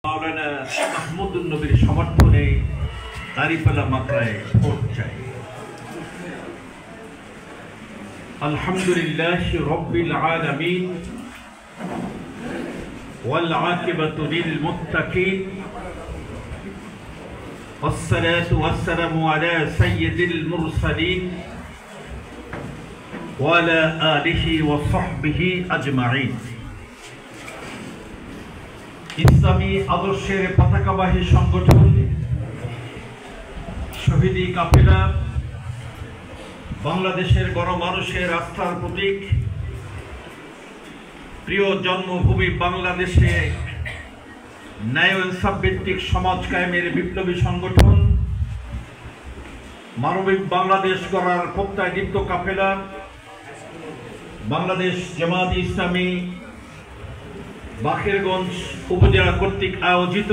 মাওলানা মাহমুদুন নবীর সমর্থনে দাঁড়িপাল্লা মাত্রায় ভোট চাই। আলহামদুলিল্লাহি রাব্বিল আলামিন ওয়াল আকিবাতু লিল মুত্তাকিন والصلاة والسلام على سيد المرسلين وعلى آله وصحبه أجمعين। ইসলামী আদর্শের পতাকাবাহী সংগঠন শহীদি কাফেলা বাংলাদেশের গণমানুষের আস্থার প্রতীক, প্রিয় জন্মভূমি বাংলাদেশে ন্যায় ও ইনসাফ ভিত্তিক সমাজ কায়েমের বিপ্লবী সংগঠন মানবিক বাংলাদেশ গড়ার প্রত্যয় দীপ্ত কাফেলা বাংলাদেশ জামাত ইসলামী বাকেরগঞ্জ উপজেলা কর্তৃক আয়োজিত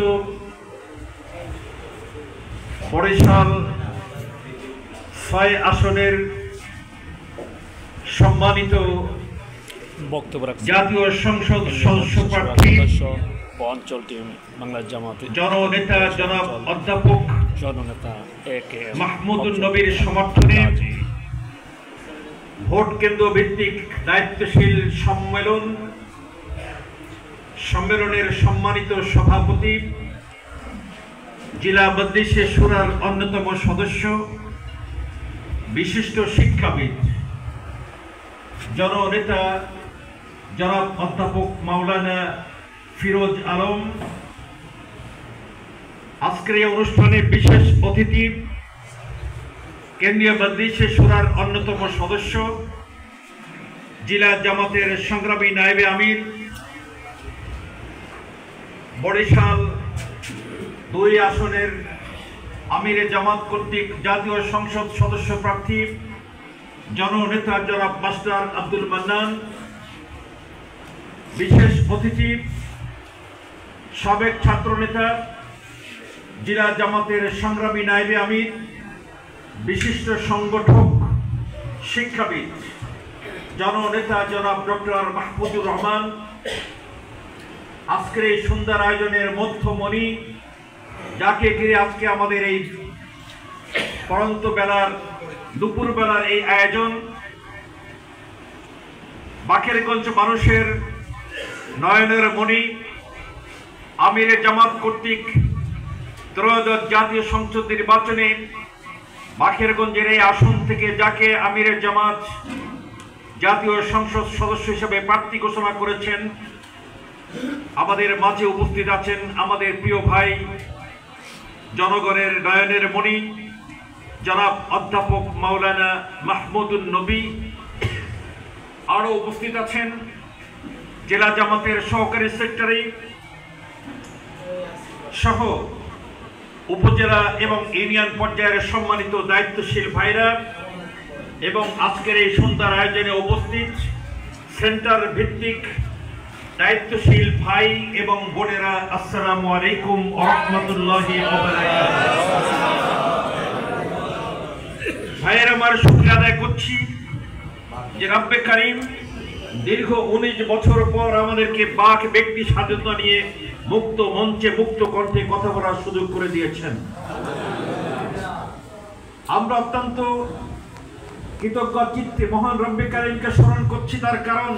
বরিশাল 6 আসনের সম্মানিত জাতীয় সংসদ সদস্য প্রার্থী অঞ্চলটি বাংলাদেশ জামাত জননেতা জনাব অধ্যাপক জননেতা মাহমুদুন নবীর সমর্থনে ভোট কেন্দ্র ভিত্তিক দায়িত্বশীল সম্মেলনের সম্মানিত সভাপতি, জেলা মজলিসে শুরার অন্যতম সদস্য, বিশিষ্ট শিক্ষাবিদ জননেতা জনাব অধ্যাপক মাওলানা ফিরোজ আলম, আজকের এই অনুষ্ঠানে বিশেষ অতিথি কেন্দ্রীয় মজলিসে শুরার অন্যতম সদস্য, জেলা জামাতের সংগ্রামী নায়েবে আমির, বরিশাল 2 আসনের আমিরে জামাত কর্তৃক জাতীয় সংসদ সদস্য প্রার্থী জননেতা জনাব মাস্টার আব্দুল মান্নান, বিশেষ অতিথি সাবেক ছাত্রনেতা জেলা জামাতের সংগ্রামী নায়েবে আমির, বিশিষ্ট সংগঠক শিক্ষাবিদ জননেতা জনাব ডক্টর মাহমুদুর রহমান, আজকের এই সুন্দর আয়োজনের মধ্যমণি, যাকে ঘিরে আজকে আমাদের এই পরন্ত বেলার দুপুর বেলার এই আয়োজন, বাকেরগঞ্জ মানুষের নয়নের মণি, আমিরে জামাত কর্তৃক ত্রয়োদশ জাতীয় সংসদ নির্বাচনে বাকেরগঞ্জের এই আসন থেকে যাকে আমিরে জামাত জাতীয় সংসদ সদস্য হিসেবে প্রার্থী ঘোষণা করেছেন, আমাদের মাঝে উপস্থিত আছেন আমাদের প্রিয় ভাই জনগণের নয়নের মণি জনাব অধ্যাপক মাওলানা মাহমুদুন নবী। আরো উপস্থিত আছেন জেলা জামাতের সহকারী সেক্রেটারি সহ উপজেলা এবং ইউনিয়ন পর্যায়ের সম্মানিত দায়িত্বশীল ভাইরা এবং আজকের এই সুন্দর আয়োজনে উপস্থিত সেন্টার ভিত্তিক দায়িত্বশীল ভাই এবং বোনেরা, আসসালামু আলাইকুম ওয়া রাহমাতুল্লাহি ওয়া বারাকাতুহু। ভাইয়ের আমার শুকরিয়া আদায় করছি যে রব্বে কারীম দীর্ঘ 19 বছর পর আমাদেরকে বাক ব্যক্তি স্বাধীনতা নিয়ে মুক্ত মঞ্চে মুক্ত কণ্ঠে কথা বলার সুযোগ করে দিয়েছেন। আমরা অত্যন্ত কৃতজ্ঞ চিত্তে মহান রব্বে কারীমকে স্মরণ করছি, তার কারণ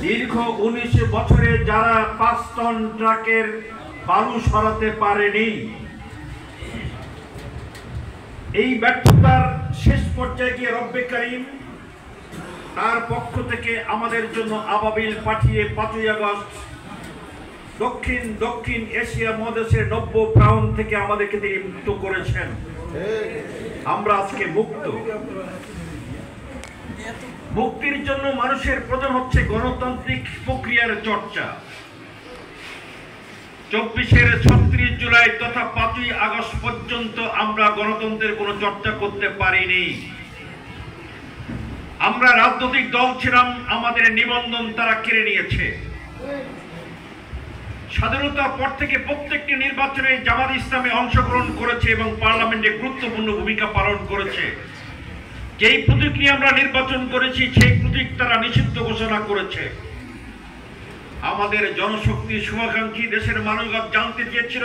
দীর্ঘ 19 বছরে যারা 5 টন ট্রাকের বালু সরাতে পারেনি, এই ব্যর্থতার শেষ পর্যায়ে গিয়ে রব্বে কারীম তার পক্ষ থেকে আমাদের জন্য আবাবিল পাঠিয়ে 5ই আগস্ট দক্ষিণ এশিয়া মহাদেশের 90 প্রান্ত থেকে আমাদেরকে তিনি মুক্ত করেছেন। আমরা আজকে মুক্ত। মুক্তির জন্য মানুষের প্রয়োজন হচ্ছে গণতান্ত্রিক প্রক্রিয়ার চর্চা। 24-এর 36 জুলাই তথা 5ই আগস্ট পর্যন্ত আমরা গণতন্ত্রের কোনো চর্চা করতে পারিনি। আমরা রাজনৈতিক দল ছিলাম, আমাদের নিবন্ধন তারা কেড়ে নিয়েছে। স্বাধীনতার পর থেকে প্রত্যেকটি নির্বাচনে জামাত ইসলামে অংশগ্রহণ করেছে এবং পার্লামেন্টে গুরুত্বপূর্ণ ভূমিকা পালন করেছে। যেই প্রতীক নিয়ে আমরা নির্বাচন করেছি সেই প্রতীক তারা নিষিদ্ধ ঘোষণা করেছে। আমাদের জনশক্তি শুভাকাঙ্ক্ষী দেশের মানুষ জানতে চেয়েছিল